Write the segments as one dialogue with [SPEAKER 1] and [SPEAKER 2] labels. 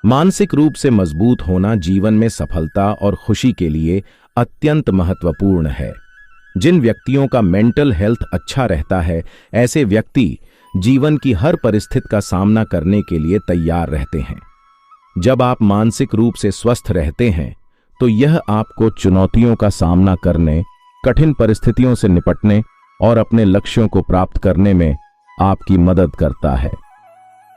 [SPEAKER 1] मानसिक रूप से मजबूत होना जीवन में सफलता और खुशी के लिए अत्यंत महत्वपूर्ण है। जिन व्यक्तियों का मेंटल हेल्थ अच्छा रहता है, ऐसे व्यक्ति जीवन की हर परिस्थिति का सामना करने के लिए तैयार रहते हैं। जब आप मानसिक रूप से स्वस्थ रहते हैं, तो यह आपको चुनौतियों का सामना करने, कठिन परिस्थितियों से निपटने और अपने लक्ष्यों को प्राप्त करने में आपकी मदद करता है।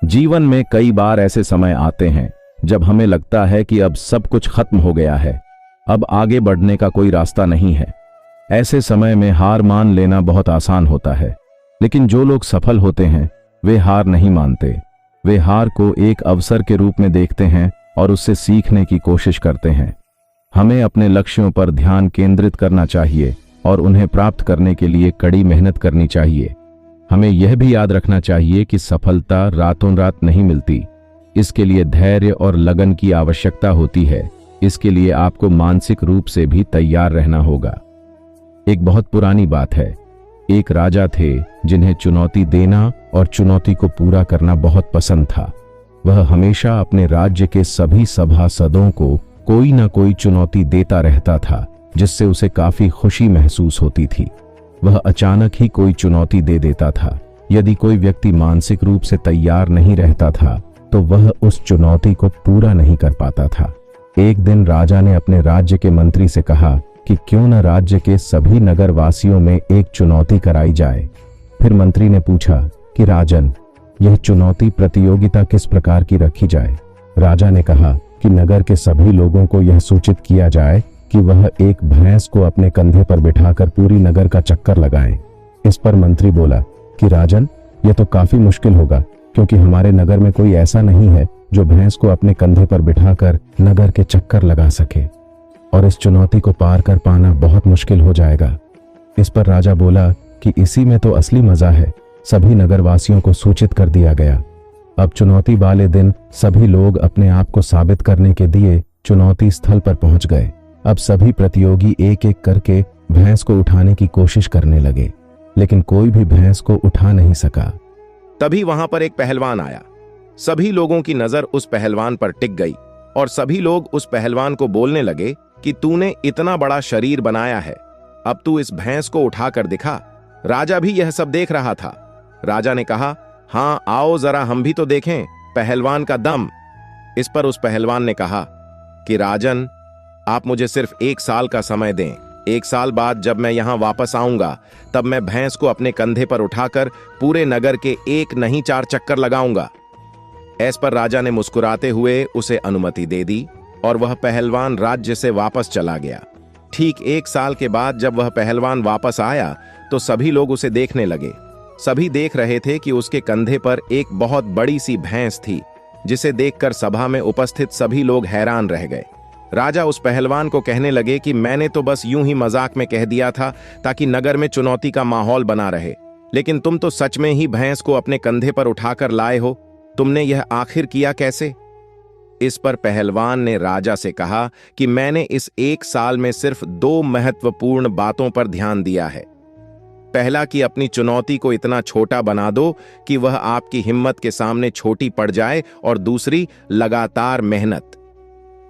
[SPEAKER 1] जीवन में कई बार ऐसे समय आते हैं जब हमें लगता है कि अब सब कुछ खत्म हो गया है, अब आगे बढ़ने का कोई रास्ता नहीं है। ऐसे समय में हार मान लेना बहुत आसान होता है, लेकिन जो लोग सफल होते हैं वे हार नहीं मानते। वे हार को एक अवसर के रूप में देखते हैं और उससे सीखने की कोशिश करते हैं। हमें अपने लक्ष्यों पर ध्यान केंद्रित करना चाहिए और उन्हें प्राप्त करने के लिए कड़ी मेहनत करनी चाहिए। हमें यह भी याद रखना चाहिए कि सफलता रातों रात नहीं मिलती। इसके लिए धैर्य और लगन की आवश्यकता होती है। इसके लिए आपको मानसिक रूप से भी तैयार रहना होगा। एक बहुत पुरानी बात है। एक राजा थे जिन्हें चुनौती देना और चुनौती को पूरा करना बहुत पसंद था। वह हमेशा अपने राज्य के सभी सभासदों को कोई ना कोई चुनौती देता रहता था, जिससे उसे काफी खुशी महसूस होती थी। वह अचानक ही कोई चुनौती दे देता था। यदि कोई व्यक्ति मानसिक रूप से तैयार नहीं रहता था, तो वह उस चुनौती को पूरा नहीं कर पाता था। एक दिन राजा ने अपने राज्य के मंत्री से कहा कि क्यों न राज्य के सभी नगर वासियों में एक चुनौती कराई जाए। फिर मंत्री ने पूछा कि राजन, यह चुनौती प्रतियोगिता किस प्रकार की रखी जाए। राजा ने कहा कि नगर के सभी लोगों को यह सूचित किया जाए कि वह एक भैंस को अपने कंधे पर बिठाकर पूरी नगर का चक्कर लगाएं। इस पर मंत्री बोला कि राजन, यह तो काफी मुश्किल होगा, क्योंकि हमारे नगर में कोई ऐसा नहीं है जो भैंस को अपने कंधे पर बिठाकर नगर के चक्कर लगा सके, और इस चुनौती को पार कर पाना बहुत मुश्किल हो जाएगा। इस पर राजा बोला कि इसी में तो असली मजा है। सभी नगरवासियों को सूचित कर दिया गया। अब चुनौती वाले दिन सभी लोग अपने आप को साबित करने के लिए चुनौती स्थल पर पहुंच गए। अब सभी प्रतियोगी एक एक करके भैंस को उठाने की कोशिश करने लगे, लेकिन कोई भी भैंस को उठा नहीं सका।
[SPEAKER 2] तभी वहां पर एक पहलवान आया। सभी लोगों की नजर उस पहलवान पर टिक गई और सभी लोग उस पहलवान को बोलने लगे कि तूने इतना बड़ा शरीर बनाया है, अब तू इस भैंस को उठाकर दिखा। राजा भी यह सब देख रहा था। राजा ने कहा, हाँ आओ जरा हम भी तो देखें पहलवान का दम। इस पर उस पहलवान ने कहा कि राजन, आप मुझे सिर्फ 1 साल का समय दें। 1 साल बाद जब मैं यहां वापस आऊंगा, तब मैं भैंस को अपने कंधे पर उठाकर पूरे नगर के 1 नहीं 4 चक्कर लगाऊंगा। इस पर राजा ने मुस्कुराते हुए उसे अनुमति दे दी और वह पहलवान राज्य से वापस चला गया। ठीक 1 साल के बाद जब वह पहलवान वापस आया, तो सभी लोग उसे देखने लगे। सभी देख रहे थे कि उसके कंधे पर एक बहुत बड़ी सी भैंस थी, जिसे देखकर सभा में उपस्थित सभी लोग हैरान रह गए। राजा उस पहलवान को कहने लगे कि मैंने तो बस यूं ही मजाक में कह दिया था ताकि नगर में चुनौती का माहौल बना रहे, लेकिन तुम तो सच में ही भैंस को अपने कंधे पर उठाकर लाए हो। तुमने यह आखिर किया कैसे? इस पर पहलवान ने राजा से कहा कि मैंने इस 1 साल में सिर्फ 2 महत्वपूर्ण बातों पर ध्यान दिया है। पहला कि अपनी चुनौती को इतना छोटा बना दो कि वह आपकी हिम्मत के सामने छोटी पड़ जाए, और दूसरी लगातार मेहनत।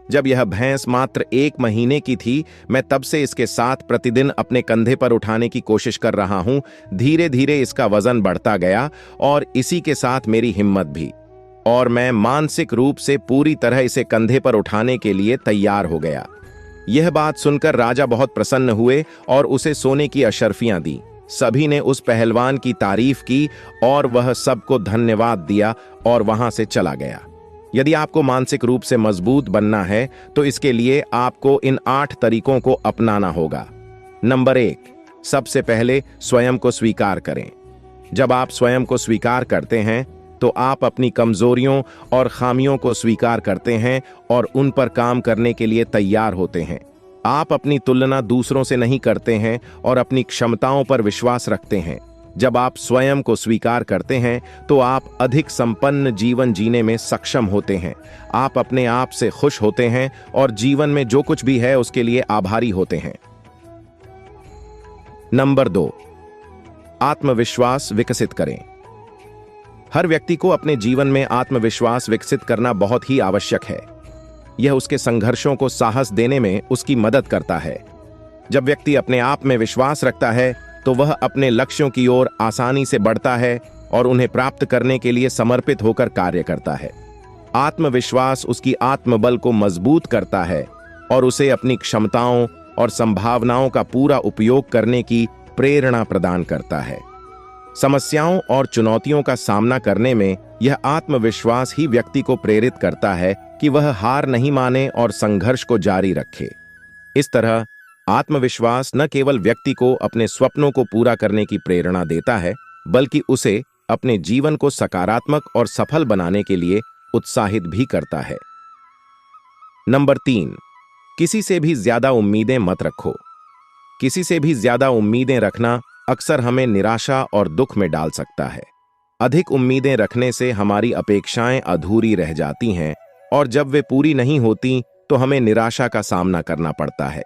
[SPEAKER 2] जब यह भैंस मात्र 1 महीने की थी, मैं तब से इसके साथ प्रतिदिन अपने कंधे पर उठाने की कोशिश कर रहा हूं। धीरे धीरे इसका वजन बढ़ता गया और इसी के साथ मेरी हिम्मत भी, और मैं मानसिक रूप से पूरी तरह इसे कंधे पर उठाने के लिए तैयार हो गया। यह बात सुनकर राजा बहुत प्रसन्न हुए और उसे सोने की अशर्फियां दी। सभी ने उस पहलवान की तारीफ की और वह सबको धन्यवाद दिया और वहां से चला गया। यदि आपको मानसिक रूप से मजबूत बनना है, तो इसके लिए आपको इन 8 तरीकों को अपनाना होगा। नंबर 1, सबसे पहले स्वयं को स्वीकार करें। जब आप स्वयं को स्वीकार करते हैं, तो आप अपनी कमजोरियों और खामियों को स्वीकार करते हैं और उन पर काम करने के लिए तैयार होते हैं। आप अपनी तुलना दूसरों से नहीं करते हैं और अपनी क्षमताओं पर विश्वास रखते हैं। जब आप स्वयं को स्वीकार करते हैं, तो आप अधिक संपन्न जीवन जीने में सक्षम होते हैं। आप अपने आप से खुश होते हैं और जीवन में जो कुछ भी है उसके लिए आभारी होते हैं। नंबर 2, आत्मविश्वास विकसित करें। हर व्यक्ति को अपने जीवन में आत्मविश्वास विकसित करना बहुत ही आवश्यक है। यह उसके संघर्षों को साहस देने में उसकी मदद करता है। जब व्यक्ति अपने आप में विश्वास रखता है तो वह अपने लक्ष्यों की ओर आसानी से बढ़ता है और उन्हें प्राप्त करने के लिए समर्पित होकर कार्य करता है। आत्मविश्वास उसकी आत्मबल को मजबूत करता है और उसे अपनी क्षमताओं और संभावनाओं का पूरा उपयोग करने की प्रेरणा प्रदान करता है। समस्याओं और चुनौतियों का सामना करने में यह आत्मविश्वास ही व्यक्ति को प्रेरित करता है कि वह हार नहीं माने और संघर्ष को जारी रखे। इस तरह आत्मविश्वास न केवल व्यक्ति को अपने स्वप्नों को पूरा करने की प्रेरणा देता है, बल्कि उसे अपने जीवन को सकारात्मक और सफल बनाने के लिए उत्साहित भी करता है। नंबर 3, किसी से भी ज्यादा उम्मीदें मत रखो। किसी से भी ज्यादा उम्मीदें रखना अक्सर हमें निराशा और दुख में डाल सकता है। अधिक उम्मीदें रखने से हमारी अपेक्षाएं अधूरी रह जाती हैं और जब वे पूरी नहीं होती तो हमें निराशा का सामना करना पड़ता है।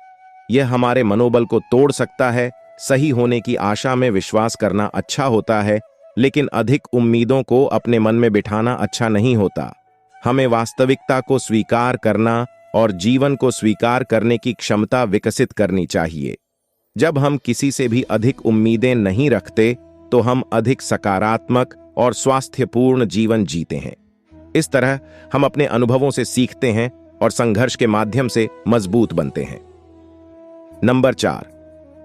[SPEAKER 2] यह हमारे मनोबल को तोड़ सकता है। सही होने की आशा में विश्वास करना अच्छा होता है, लेकिन अधिक उम्मीदों को अपने मन में बिठाना अच्छा नहीं होता। हमें वास्तविकता को स्वीकार करना और जीवन को स्वीकार करने की क्षमता विकसित करनी चाहिए। जब हम किसी से भी अधिक उम्मीदें नहीं रखते तो हम अधिक सकारात्मक और स्वास्थ्यपूर्ण जीवन जीते हैं। इस तरह हम अपने अनुभवों से सीखते हैं और संघर्ष के माध्यम से मजबूत बनते हैं। नंबर 4,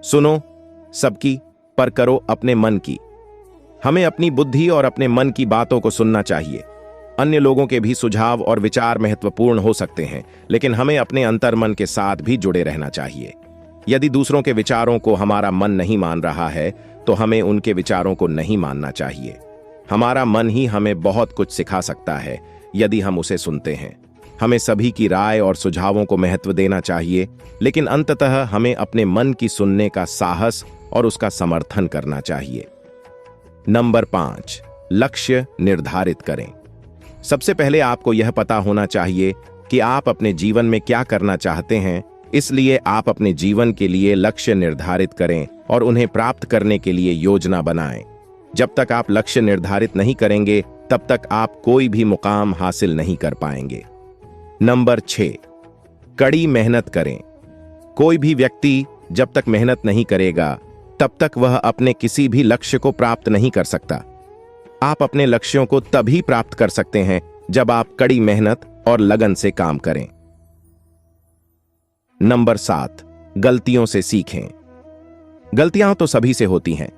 [SPEAKER 2] सुनो सबकी पर करो अपने मन की। हमें अपनी बुद्धि और अपने मन की बातों को सुनना चाहिए। अन्य लोगों के भी सुझाव और विचार महत्वपूर्ण हो सकते हैं, लेकिन हमें अपने अंतर्मन के साथ भी जुड़े रहना चाहिए। यदि दूसरों के विचारों को हमारा मन नहीं मान रहा है तो हमें उनके विचारों को नहीं मानना चाहिए। हमारा मन ही हमें बहुत कुछ सिखा सकता है यदि हम उसे सुनते हैं। हमें सभी की राय और सुझावों को महत्व देना चाहिए, लेकिन अंततः हमें अपने मन की सुनने का साहस और उसका समर्थन करना चाहिए। नंबर 5, लक्ष्य निर्धारित करें। सबसे पहले आपको यह पता होना चाहिए कि आप अपने जीवन में क्या करना चाहते हैं, इसलिए आप अपने जीवन के लिए लक्ष्य निर्धारित करें और उन्हें प्राप्त करने के लिए योजना बनाएं। जब तक आप लक्ष्य निर्धारित नहीं करेंगे तब तक आप कोई भी मुकाम हासिल नहीं कर पाएंगे। नंबर 6, कड़ी मेहनत करें। कोई भी व्यक्ति जब तक मेहनत नहीं करेगा तब तक वह अपने किसी भी लक्ष्य को प्राप्त नहीं कर सकता। आप अपने लक्ष्यों को तभी प्राप्त कर सकते हैं जब आप कड़ी मेहनत और लगन से काम करें। नंबर 7, गलतियों से सीखें। गलतियां तो सभी से होती हैं।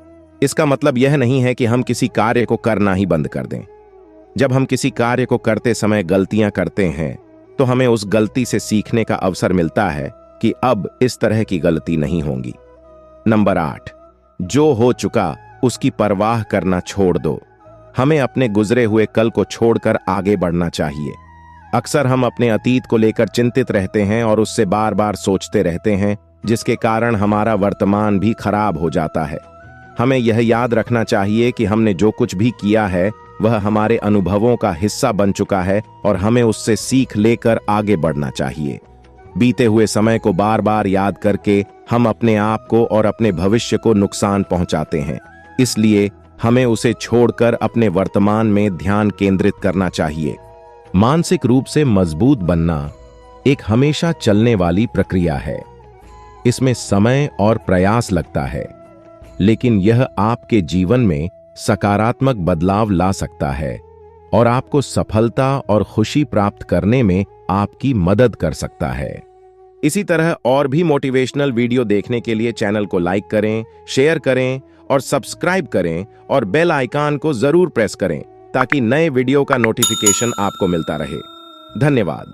[SPEAKER 2] इसका मतलब यह नहीं है कि हम किसी कार्य को करना ही बंद कर दें। जब हम किसी कार्य को करते समय गलतियां करते हैं तो हमें उस गलती से सीखने का अवसर मिलता है कि अब इस तरह की गलती नहीं होगी। नंबर 8, जो हो चुका उसकी परवाह करना छोड़ दो। हमें अपने गुजरे हुए कल को छोड़कर आगे बढ़ना चाहिए। अक्सर हम अपने अतीत को लेकर चिंतित रहते हैं और उससे बार बार सोचते रहते हैं, जिसके कारण हमारा वर्तमान भी खराब हो जाता है। हमें यह याद रखना चाहिए कि हमने जो कुछ भी किया है वह हमारे अनुभवों का हिस्सा बन चुका है और हमें उससे सीख लेकर आगे बढ़ना चाहिए। बीते हुए समय को बार बार याद करके हम अपने आप को और अपने भविष्य को नुकसान पहुंचाते हैं। इसलिए हमें उसे छोड़कर अपने वर्तमान में ध्यान केंद्रित करना चाहिए। मानसिक रूप से मजबूत बनना एक हमेशा चलने वाली प्रक्रिया है। इसमें समय और प्रयास लगता है, लेकिन यह आपके जीवन में सकारात्मक बदलाव ला सकता है और आपको सफलता और खुशी प्राप्त करने में आपकी मदद कर सकता है। इसी तरह और भी मोटिवेशनल वीडियो देखने के लिए चैनल को लाइक करें, शेयर करें और सब्सक्राइब करें और बेल आइकन को जरूर प्रेस करें ताकि नए वीडियो का नोटिफिकेशन आपको मिलता रहे। धन्यवाद।